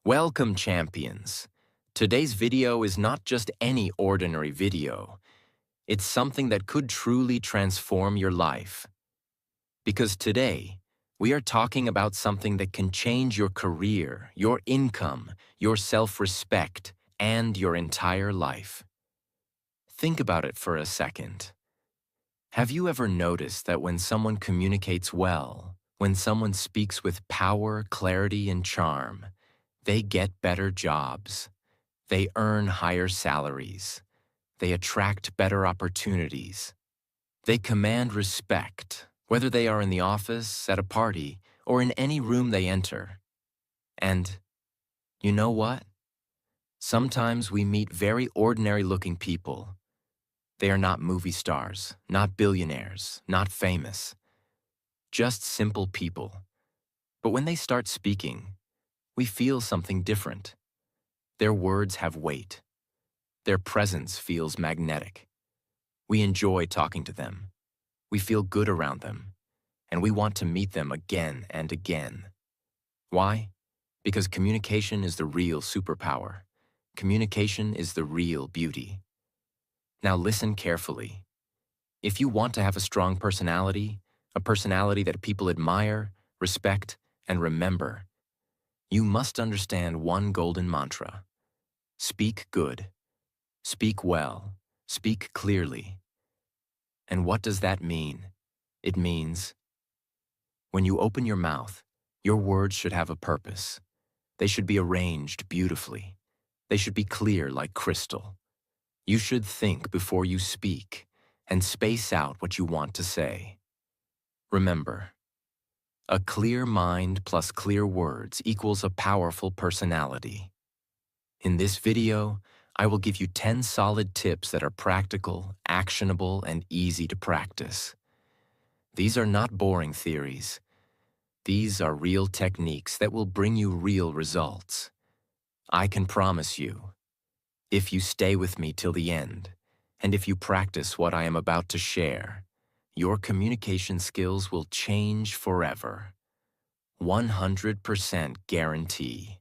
Welcome, champions. Today's video is not just any ordinary video. It's something that could truly transform your life. Because today, we are talking about something that can change your career, your income, your self-respect, and your entire life. Think about it for a second. Have you ever noticed that when someone communicates well, when someone speaks with power, clarity, and charm, they get better jobs, they earn higher salaries, they attract better opportunities, they command respect, whether they are in the office, at a party, or in any room they enter. And you know what? Sometimes we meet very ordinary-looking people. They are not movie stars, not billionaires, not famous, just simple people. But when they start speaking, we feel something different. Their words have weight. Their presence feels magnetic. We enjoy talking to them. We feel good around them. And we want to meet them again and again. Why? Because communication is the real superpower. Communication is the real beauty. Now listen carefully. If you want to have a strong personality, a personality that people admire, respect, and remember, you must understand one golden mantra. Speak good. Speak well. Speak clearly. And what does that mean? It means, when you open your mouth, your words should have a purpose. They should be arranged beautifully. They should be clear like crystal. You should think before you speak and space out what you want to say. Remember, a clear mind plus clear words equals a powerful personality. In this video, I will give you 10 solid tips that are practical, actionable, and easy to practice. These are not boring theories. These are real techniques that will bring you real results. I can promise you, if you stay with me till the end, and if you practice what I am about to share, your communication skills will change forever. 100% guarantee.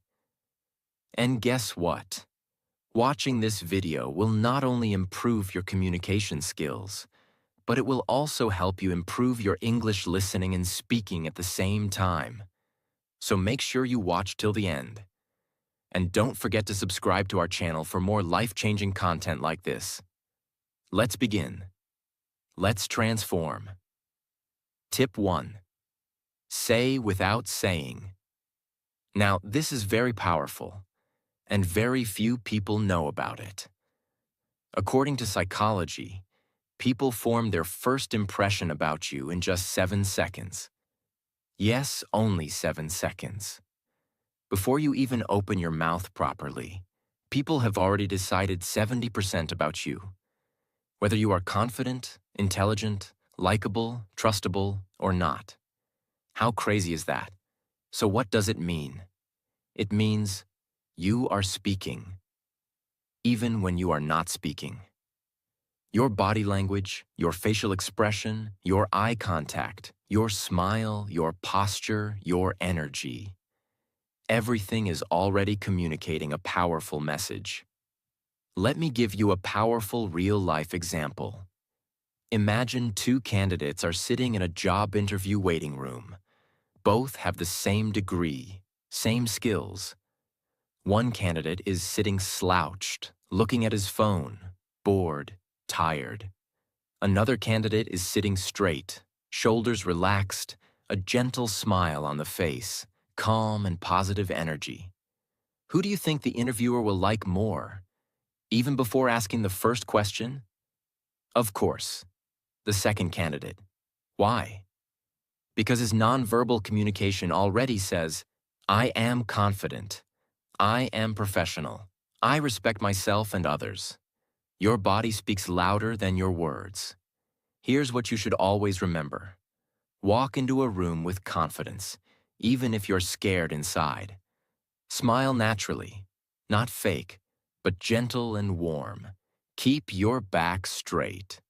And guess what? Watching this video will not only improve your communication skills, but it will also help you improve your English listening and speaking at the same time. So make sure you watch till the end. And don't forget to subscribe to our channel for more life-changing content like this. Let's begin. Let's transform. Tip 1. Say without saying. Now, this is very powerful, and very few people know about it. According to psychology, people form their first impression about you in just 7 seconds. Yes, only 7 seconds. Before you even open your mouth properly, people have already decided 70% about you. Whether you are confident, intelligent, likable, trustable, or not. How crazy is that? So what does it mean? It means you are speaking, even when you are not speaking. Your body language, your facial expression, your eye contact, your smile, your posture, your energy. Everything is already communicating a powerful message. Let me give you a powerful real-life example. Imagine 2 candidates are sitting in a job interview waiting room. Both have the same degree, same skills. One candidate is sitting slouched, looking at his phone, bored, tired. Another candidate is sitting straight, shoulders relaxed, a gentle smile on the face, calm and positive energy. Who do you think the interviewer will like more? Even before asking the first question? Of course, the second candidate. Why? Because his nonverbal communication already says, I am confident. I am professional. I respect myself and others. Your body speaks louder than your words. Here's what you should always remember. Walk into a room with confidence, even if you're scared inside. Smile naturally, not fake, but gentle and warm. Keep your back straight.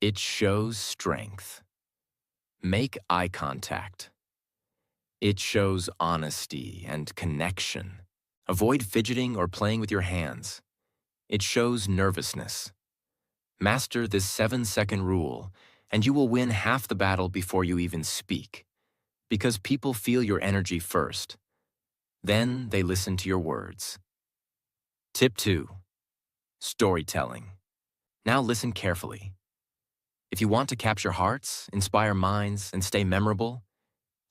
It shows strength. Make eye contact. It shows honesty and connection. Avoid fidgeting or playing with your hands. It shows nervousness. Master this 7-second rule, and you will win half the battle before you even speak. Because people feel your energy first. Then they listen to your words. Tip 2. Storytelling. Now listen carefully. If you want to capture hearts, inspire minds, and stay memorable,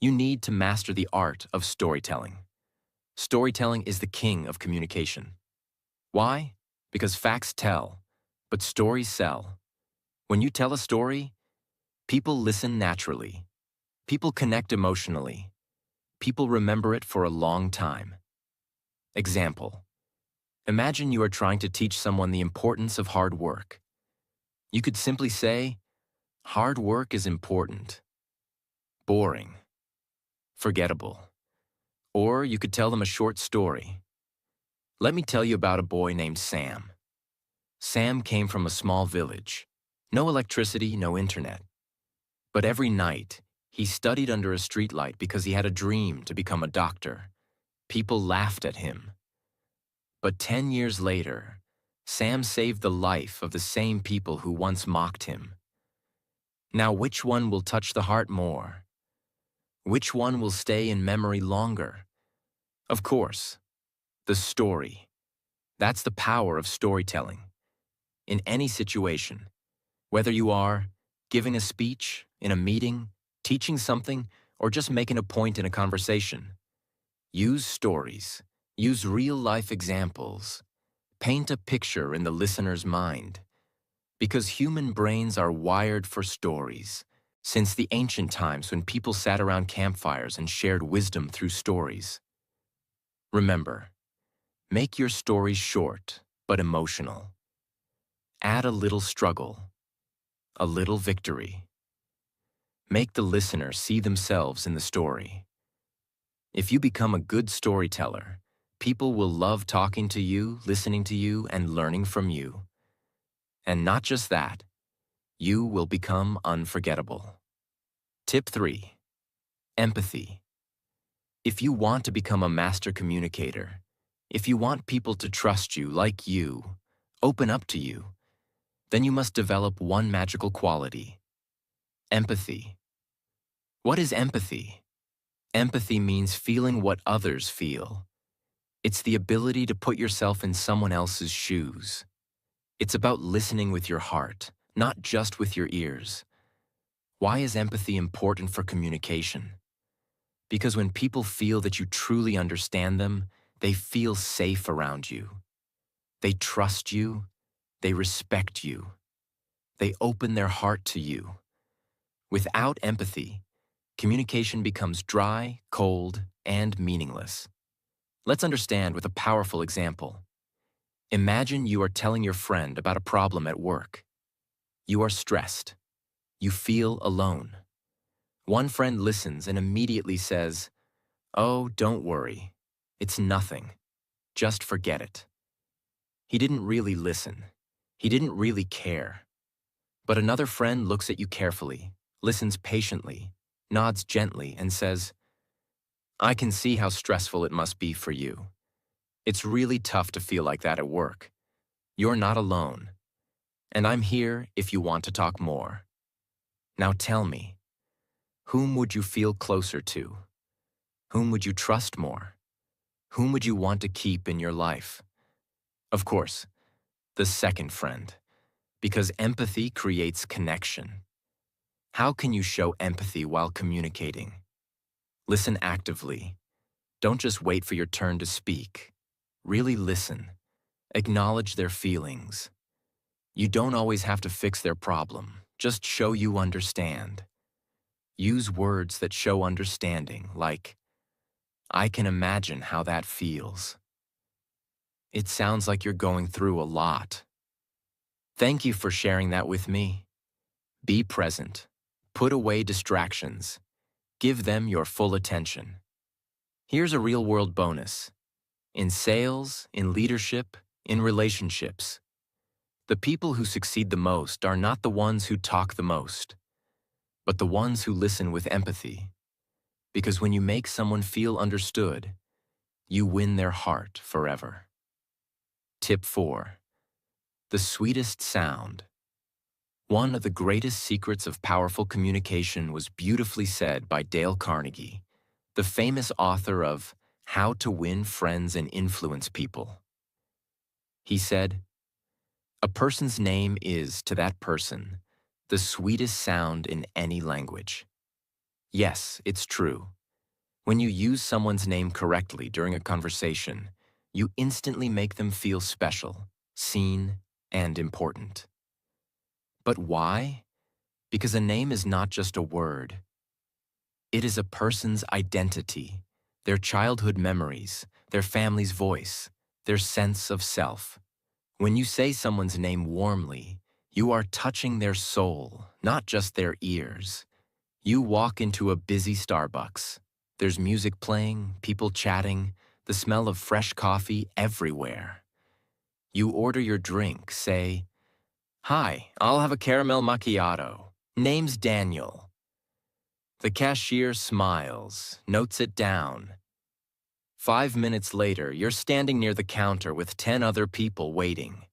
you need to master the art of storytelling. Storytelling is the king of communication. Why? Because facts tell, but stories sell. When you tell a story, people listen naturally. People connect emotionally. People remember it for a long time. Example. Imagine you are trying to teach someone the importance of hard work. You could simply say, hard work is important. Boring. Forgettable. Or you could tell them a short story. Let me tell you about a boy named Sam. Sam came from a small village. No electricity, no internet. But every night, he studied under a streetlight because he had a dream to become a doctor. People laughed at him. But 10 years later, Sam saved the life of the same people who once mocked him. Now, which one will touch the heart more? Which one will stay in memory longer? Of course, the story. That's the power of storytelling. In any situation, whether you are giving a speech, in a meeting, teaching something, or just making a point in a conversation, use stories. Use real-life examples. Paint a picture in the listener's mind. Because human brains are wired for stories. Since the ancient times when people sat around campfires and shared wisdom through stories. Remember, make your stories short but emotional. Add a little struggle, a little victory. Make the listener see themselves in the story. If you become a good storyteller, people will love talking to you, listening to you, and learning from you. And not just that, you will become unforgettable. Tip 3. Empathy. If you want to become a master communicator, if you want people to trust you like you, open up to you, then you must develop one magical quality: empathy. What is empathy? Empathy means feeling what others feel. It's the ability to put yourself in someone else's shoes. It's about listening with your heart, not just with your ears. Why is empathy important for communication? Because when people feel that you truly understand them, they feel safe around you. They trust you. They respect you. They open their heart to you. Without empathy, communication becomes dry, cold, and meaningless. Let's understand with a powerful example. Imagine you are telling your friend about a problem at work. You are stressed. You feel alone. One friend listens and immediately says, "Oh, don't worry. It's nothing. Just forget it." He didn't really listen. He didn't really care. But another friend looks at you carefully, listens patiently, nods gently, and says, "I can see how stressful it must be for you. It's really tough to feel like that at work. You're not alone. And I'm here if you want to talk more. Now tell me, whom would you feel closer to? Whom would you trust more? Whom would you want to keep in your life?" Of course, the second friend, because empathy creates connection. How can you show empathy while communicating? Listen actively. Don't just wait for your turn to speak. Really listen. Acknowledge their feelings. You don't always have to fix their problem. Just show you understand. Use words that show understanding, like, "I can imagine how that feels. It sounds like you're going through a lot. Thank you for sharing that with me." Be present. Put away distractions. Give them your full attention. Here's a real-world bonus. In sales, in leadership, in relationships, the people who succeed the most are not the ones who talk the most, but the ones who listen with empathy. Because when you make someone feel understood, you win their heart forever. Tip 4. The sweetest sound. One of the greatest secrets of powerful communication was beautifully said by Dale Carnegie, the famous author of How to Win Friends and Influence People. He said, "A person's name is, to that person, the sweetest sound in any language." Yes, it's true. When you use someone's name correctly during a conversation, you instantly make them feel special, seen, and important. But why? Because a name is not just a word. It is a person's identity, their childhood memories, their family's voice, their sense of self. When you say someone's name warmly, you are touching their soul, not just their ears. You walk into a busy Starbucks. There's music playing, people chatting, the smell of fresh coffee everywhere. You order your drink, say, "Hi, I'll have a caramel macchiato. Name's Daniel." The cashier smiles, notes it down. 5 minutes later, you're standing near the counter with 10 other people waiting.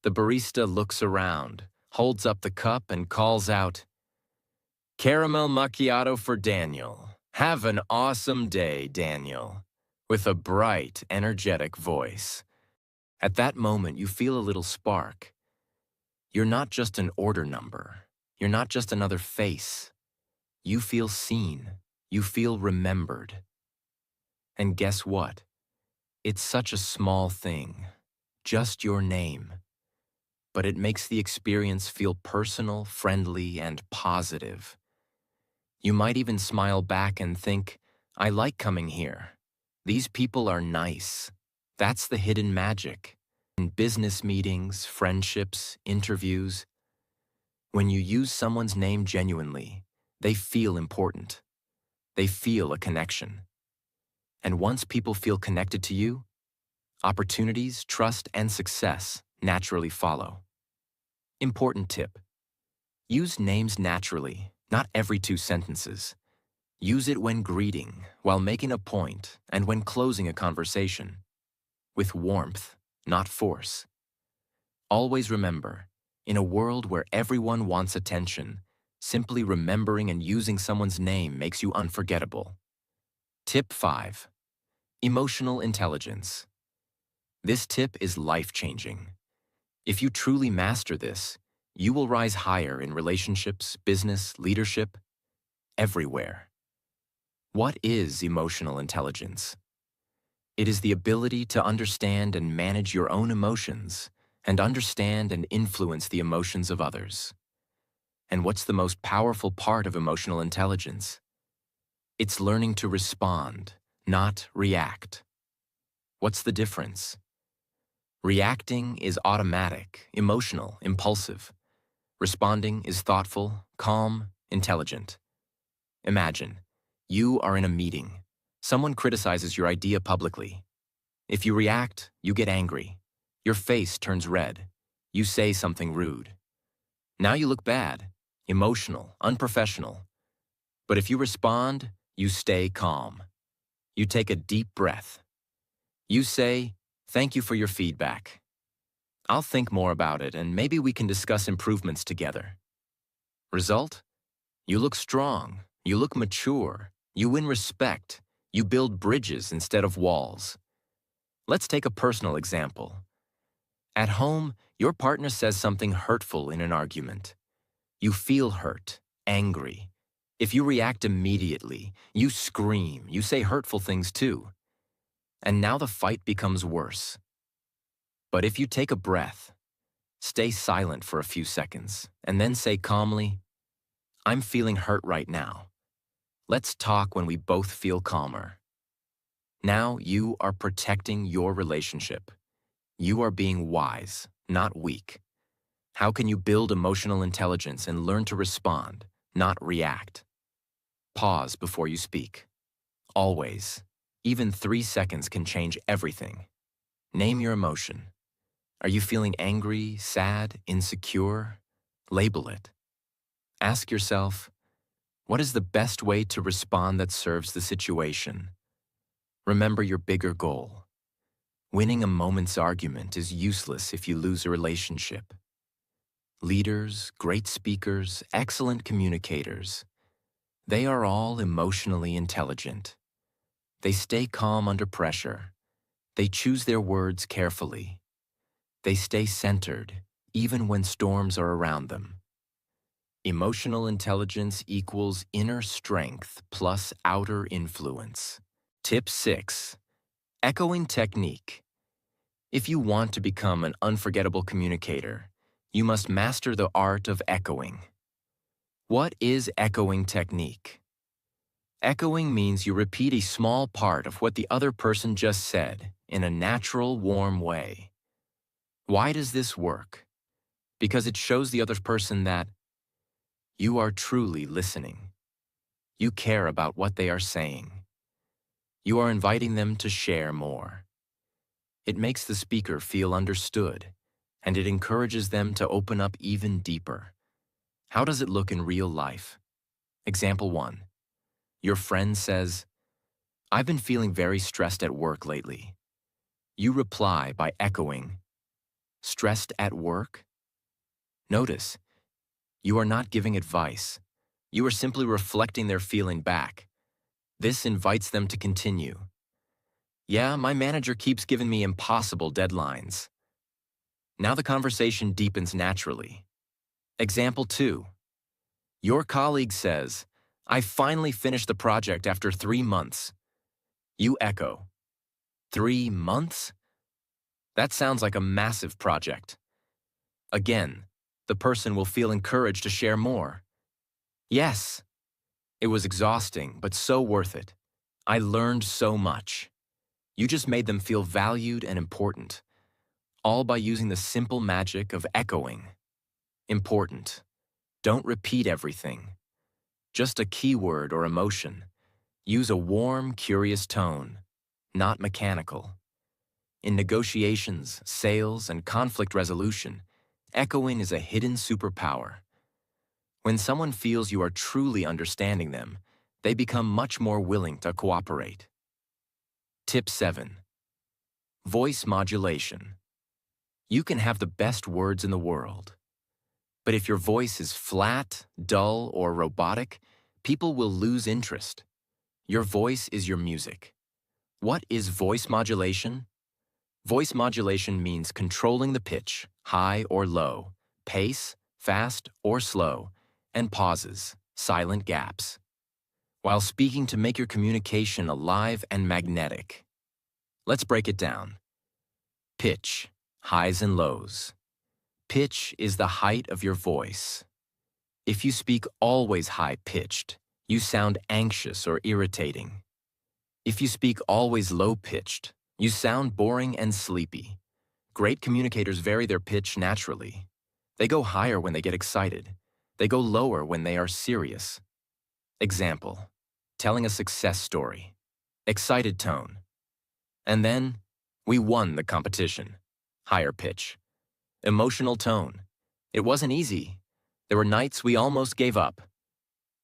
The barista looks around, holds up the cup, and calls out, "Caramel macchiato for Daniel. Have an awesome day, Daniel," with a bright, energetic voice. At that moment, you feel a little spark. You're not just an order number. You're not just another face. You feel seen. You feel remembered. And guess what? It's such a small thing. Just your name. But it makes the experience feel personal, friendly, and positive. You might even smile back and think, "I like coming here. These people are nice." That's the hidden magic. In business meetings, friendships, interviews, when you use someone's name genuinely, they feel important. They feel a connection. And once people feel connected to you, opportunities, trust, and success naturally follow. Important tip: use names naturally, not every 2 sentences. Use it when greeting, while making a point, and when closing a conversation. With warmth, not force. Always remember, in a world where everyone wants attention, simply remembering and using someone's name makes you unforgettable. Tip 5. Emotional intelligence. This tip is life-changing. If you truly master this, you will rise higher in relationships, business, leadership, everywhere. What is emotional intelligence? It is the ability to understand and manage your own emotions, and understand and influence the emotions of others. And what's the most powerful part of emotional intelligence? It's learning to respond, not react. What's the difference? Reacting is automatic, emotional, impulsive. Responding is thoughtful, calm, intelligent. Imagine, you are in a meeting. Someone criticizes your idea publicly. If you react, you get angry. Your face turns red. You say something rude. Now you look bad, emotional, unprofessional. But if you respond, you stay calm. You take a deep breath. You say, "Thank you for your feedback. I'll think more about it, and maybe we can discuss improvements together." Result? You look strong. You look mature. You win respect. You build bridges instead of walls. Let's take a personal example. At home, your partner says something hurtful in an argument. You feel hurt, angry. If you react immediately, you scream, you say hurtful things too. And now the fight becomes worse. But if you take a breath, stay silent for a few seconds, and then say calmly, "I'm feeling hurt right now. Let's talk when we both feel calmer." Now you are protecting your relationship. You are being wise, not weak. How can you build emotional intelligence and learn to respond, not react? Pause before you speak. Always. Even 3 seconds can change everything. Name your emotion. Are you feeling angry, sad, insecure? Label it. Ask yourself, what is the best way to respond that serves the situation? Remember your bigger goal. Winning a moment's argument is useless if you lose a relationship. Leaders, great speakers, excellent communicators, they are all emotionally intelligent. They stay calm under pressure. They choose their words carefully. They stay centered, even when storms are around them. Emotional intelligence equals inner strength plus outer influence. Tip 6. Echoing technique. If you want to become an unforgettable communicator, you must master the art of echoing. What is echoing technique? Echoing means you repeat a small part of what the other person just said in a natural, warm way. Why does this work? Because it shows the other person that you are truly listening. You care about what they are saying. You are inviting them to share more. It makes the speaker feel understood, and it encourages them to open up even deeper. How does it look in real life? Example 1. Your friend says, "I've been feeling very stressed at work lately." You reply by echoing, "Stressed at work?" Notice, you are not giving advice. You are simply reflecting their feeling back. This invites them to continue. "Yeah, my manager keeps giving me impossible deadlines." Now the conversation deepens naturally. Example 2. Your colleague says, "I finally finished the project after 3 months." You echo, "3 months? That sounds like a massive project." Again, the person will feel encouraged to share more. "Yes, it was exhausting, but so worth it. I learned so much." You just made them feel valued and important, all by using the simple magic of echoing. Important. Don't repeat everything. Just a keyword or emotion. Use a warm, curious tone, not mechanical. In negotiations, sales, and conflict resolution, echoing is a hidden superpower. When someone feels you are truly understanding them, they become much more willing to cooperate. Tip 7. Voice modulation. You can have the best words in the world, but if your voice is flat, dull, or robotic, people will lose interest. Your voice is your music. What is voice modulation? Voice modulation means controlling the pitch, high or low, pace, fast or slow, and pauses, silent gaps, while speaking to make your communication alive and magnetic. Let's break it down. Pitch, highs and lows. Pitch is the height of your voice. If you speak always high-pitched, you sound anxious or irritating. If you speak always low-pitched, you sound boring and sleepy. Great communicators vary their pitch naturally. They go higher when they get excited. They go lower when they are serious. Example, telling a success story. Excited tone. And then, "We won the competition." Higher pitch. Emotional tone. "It wasn't easy. There were nights we almost gave up."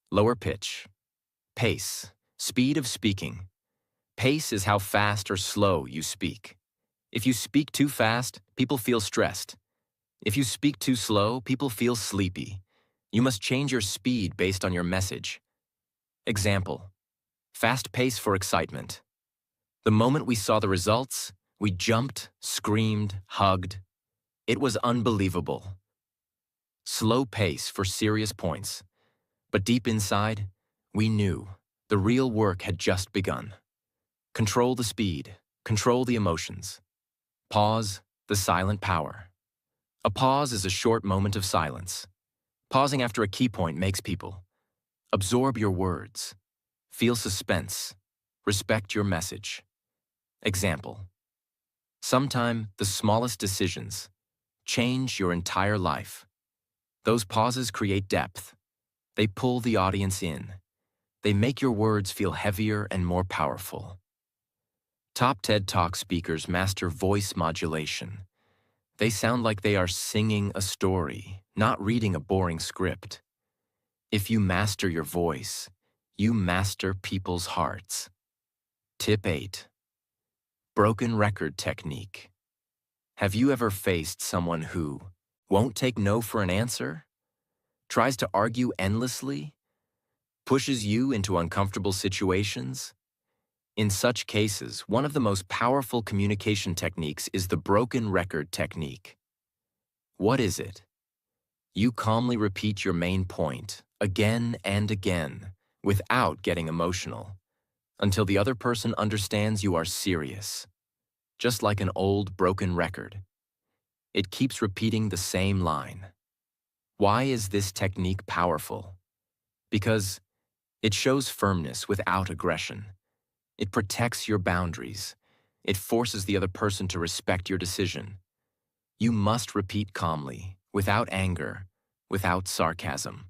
Lower pitch. Pace. Speed of speaking. Pace is how fast or slow you speak. If you speak too fast, people feel stressed. If you speak too slow, people feel sleepy. You must change your speed based on your message. Example, fast pace for excitement. The moment we saw the results, we jumped, screamed, hugged. It was unbelievable. Slow pace for serious points. But deep inside, we knew the real work had just begun. Control the speed, control the emotions. Pause, the silent power. A pause is a short moment of silence. Pausing after a key point makes people absorb your words, feel suspense, respect your message. Example, sometime the smallest decisions change your entire life. Those pauses create depth. They pull the audience in. They make your words feel heavier and more powerful. Top TED Talk speakers master voice modulation. They sound like they are singing a story, not reading a boring script. If you master your voice, you master people's hearts. Tip 8. Broken record technique. Have you ever faced someone who won't take no for an answer, tries to argue endlessly, pushes you into uncomfortable situations? In such cases, one of the most powerful communication techniques is the broken record technique. What is it? You calmly repeat your main point again and again without getting emotional until the other person understands you are serious. Just like an old broken record, it keeps repeating the same line. Why is this technique powerful? Because it shows firmness without aggression. It protects your boundaries. It forces the other person to respect your decision. You must repeat calmly, without anger, without sarcasm.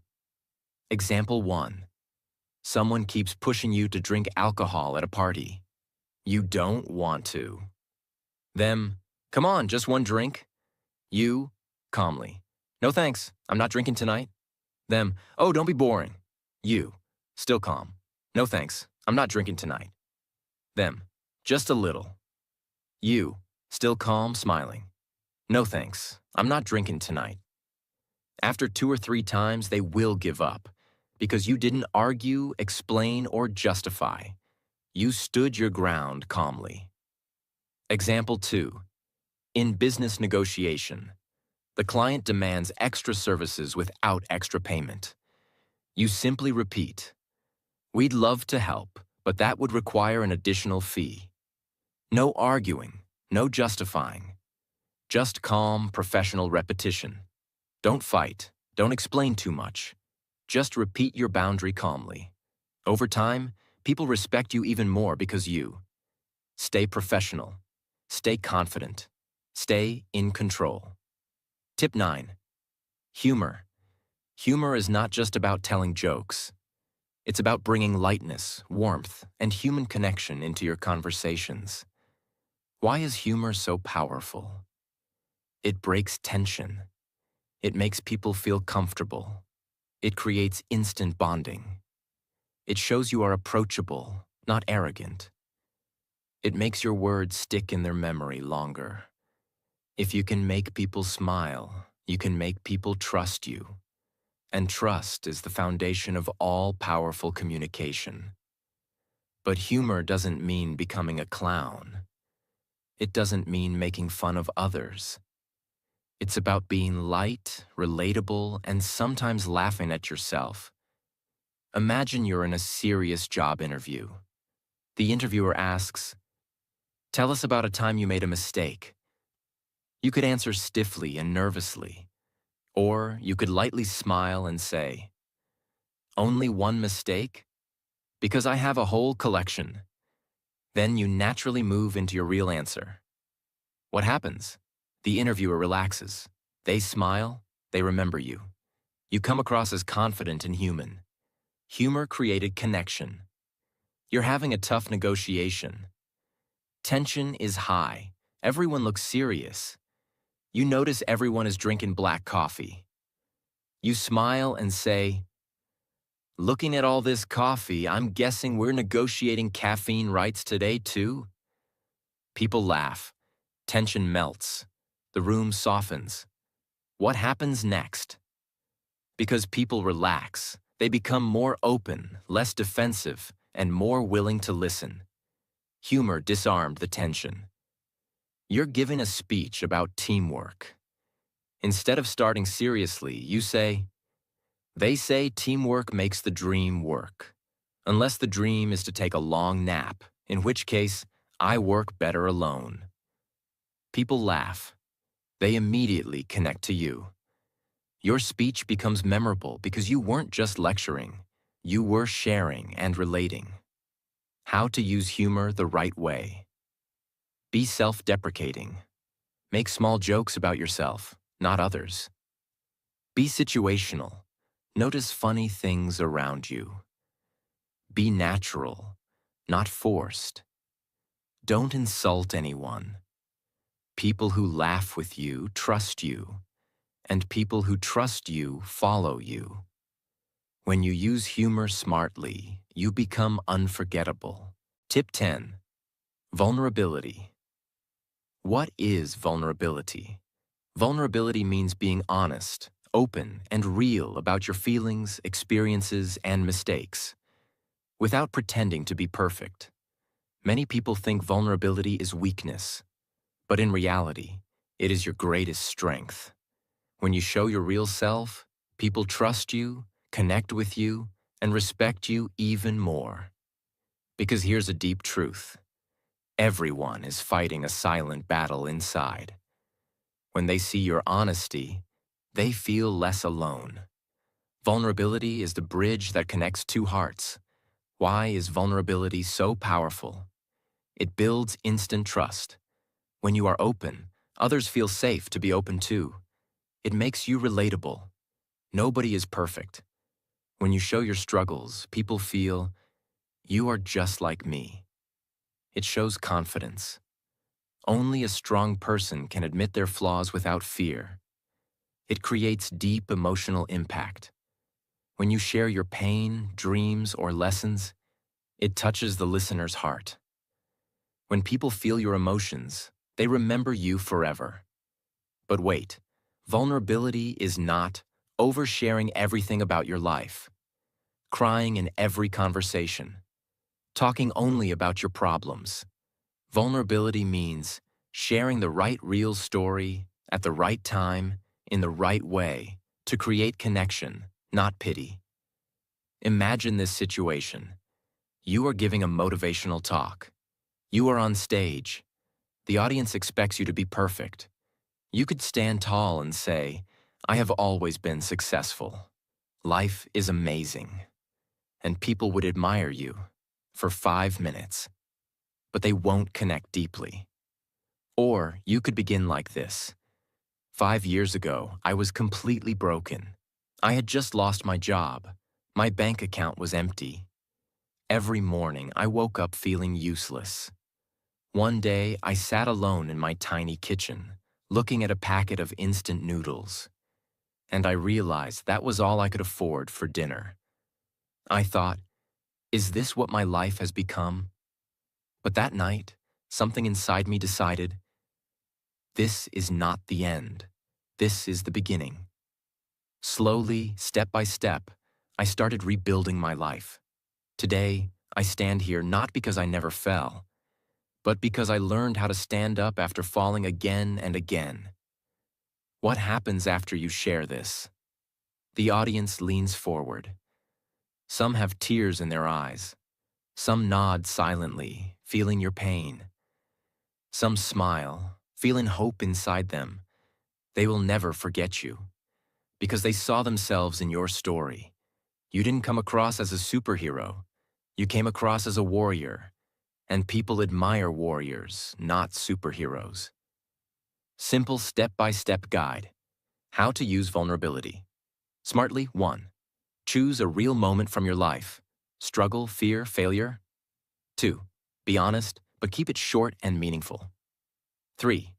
Example 1. Someone keeps pushing you to drink alcohol at a party. You don't want to. Them, come on, just one drink. You, calmly, no thanks, I'm not drinking tonight. Them, oh, don't be boring. You, still calm, no thanks, I'm not drinking tonight. Them, just a little. You, still calm, smiling. No thanks, I'm not drinking tonight. After 2 or 3 times, they will give up because you didn't argue, explain, or justify. You stood your ground calmly. Example 2. In business negotiation, the client demands extra services without extra payment. You simply repeat, "We'd love to help, but that would require an additional fee." No arguing, no justifying. Just calm, professional repetition. Don't fight, don't explain too much. Just repeat your boundary calmly. Over time, people respect you even more because you stay professional, stay confident, stay in control. Tip 9. Humor. Humor is not just about telling jokes. It's about bringing lightness, warmth, and human connection into your conversations. Why is humor so powerful? It breaks tension. It makes people feel comfortable. It creates instant bonding. It shows you are approachable, not arrogant. It makes your words stick in their memory longer. If you can make people smile, you can make people trust you. And trust is the foundation of all powerful communication. But humor doesn't mean becoming a clown. It doesn't mean making fun of others. It's about being light, relatable, and sometimes laughing at yourself. Imagine you're in a serious job interview. The interviewer asks, "Tell us about a time you made a mistake." You could answer stiffly and nervously, or you could lightly smile and say, "Only one mistake? Because I have a whole collection." Then you naturally move into your real answer. What happens? The interviewer relaxes. They smile, they remember you. You come across as confident and human. Humor created connection. You're having a tough negotiation. Tension is high. Everyone looks serious. You notice everyone is drinking black coffee. You smile and say, "Looking at all this coffee, I'm guessing we're negotiating caffeine rights today too?" People laugh. Tension melts. The room softens. What happens next? Because people relax, they become more open, less defensive, and more willing to listen. Humor disarmed the tension. You're giving a speech about teamwork. Instead of starting seriously, you say, "They say teamwork makes the dream work. Unless the dream is to take a long nap, in which case, I work better alone." People laugh. They immediately connect to you. Your speech becomes memorable because you weren't just lecturing. You were sharing and relating. How to use humor the right way. Be self-deprecating. Make small jokes about yourself, not others. Be situational. Notice funny things around you. Be natural, not forced. Don't insult anyone. People who laugh with you trust you, and people who trust you follow you. When you use humor smartly, you become unforgettable. Tip 10. Vulnerability. What is vulnerability? Vulnerability means being honest, open, and real about your feelings, experiences, and mistakes, without pretending to be perfect. Many people think vulnerability is weakness, but in reality, it is your greatest strength. When you show your real self, people trust you, connect with you, and respect you even more. Because here's a deep truth. Everyone is fighting a silent battle inside. When they see your honesty, they feel less alone. Vulnerability is the bridge that connects two hearts. Why is vulnerability so powerful? It builds instant trust. When you are open, others feel safe to be open too. It makes you relatable. Nobody is perfect. When you show your struggles, people feel, you are just like me. It shows confidence. Only a strong person can admit their flaws without fear. It creates deep emotional impact. When you share your pain, dreams, or lessons, it touches the listener's heart. When people feel your emotions, they remember you forever. But wait, vulnerability is not oversharing everything about your life, crying in every conversation, talking only about your problems. Vulnerability means sharing the right real story at the right time, in the right way, to create connection, not pity. Imagine this situation. You are giving a motivational talk. You are on stage. The audience expects you to be perfect. You could stand tall and say, I have always been successful. Life is amazing. And people would admire you for 5 minutes, but they won't connect deeply. Or you could begin like this. 5 years ago, I was completely broken. I had just lost my job. My bank account was empty. Every morning, I woke up feeling useless. One day, I sat alone in my tiny kitchen, looking at a packet of instant noodles. And I realized that was all I could afford for dinner. I thought, is this what my life has become? But that night, something inside me decided, this is not the end. This is the beginning. Slowly, step by step, I started rebuilding my life. Today, I stand here not because I never fell, but because I learned how to stand up after falling again and again. What happens after you share this? The audience leans forward. Some have tears in their eyes. Some nod silently, feeling your pain. Some smile, feeling hope inside them. They will never forget you, because they saw themselves in your story. You didn't come across as a superhero. You came across as a warrior, and people admire warriors, not superheroes. Simple step-by-step guide. How to use vulnerability. Smartly, 1. Choose a real moment from your life. Struggle, fear, failure. 2. Be honest, but keep it short and meaningful. 3.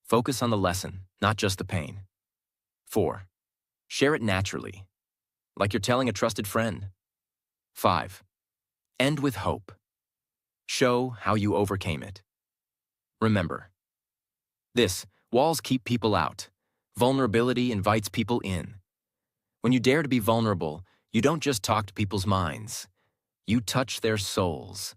Focus on the lesson, not just the pain. 4. Share it naturally, like you're telling a trusted friend. 5. End with hope. Show how you overcame it. Remember, walls keep people out. Vulnerability invites people in. When you dare to be vulnerable, you don't just talk to people's minds. You touch their souls.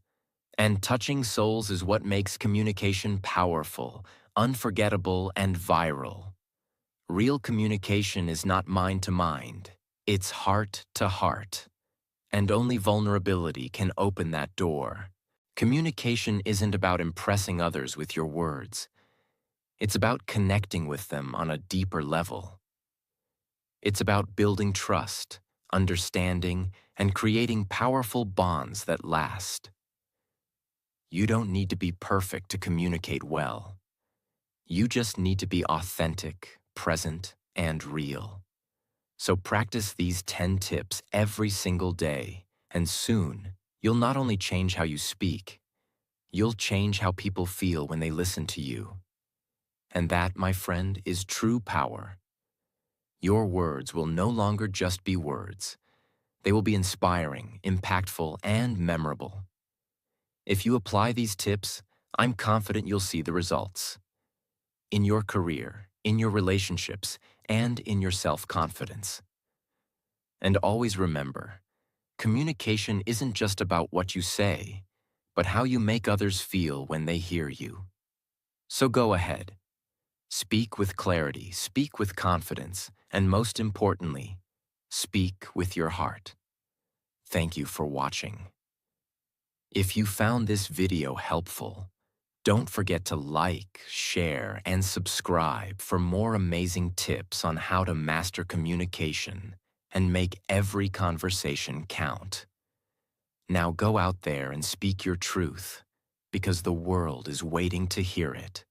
And touching souls is what makes communication powerful, unforgettable, and viral. Real communication is not mind to mind. It's heart to heart. And only vulnerability can open that door. Communication isn't about impressing others with your words. It's about connecting with them on a deeper level. It's about building trust, understanding, and creating powerful bonds that last. You don't need to be perfect to communicate well. You just need to be authentic, present, and real. So practice these 10 tips every single day, and soon, you'll not only change how you speak, you'll change how people feel when they listen to you. And that, my friend, is true power. Your words will no longer just be words. They will be inspiring, impactful, and memorable. If you apply these tips, I'm confident you'll see the results. in your career, in your relationships, and in your self-confidence. And always remember, communication isn't just about what you say, but how you make others feel when they hear you. So go ahead. Speak with clarity, speak with confidence, and most importantly, speak with your heart. Thank you for watching. If you found this video helpful, don't forget to like, share, and subscribe for more amazing tips on how to master communication and make every conversation count. Now go out there and speak your truth, because the world is waiting to hear it.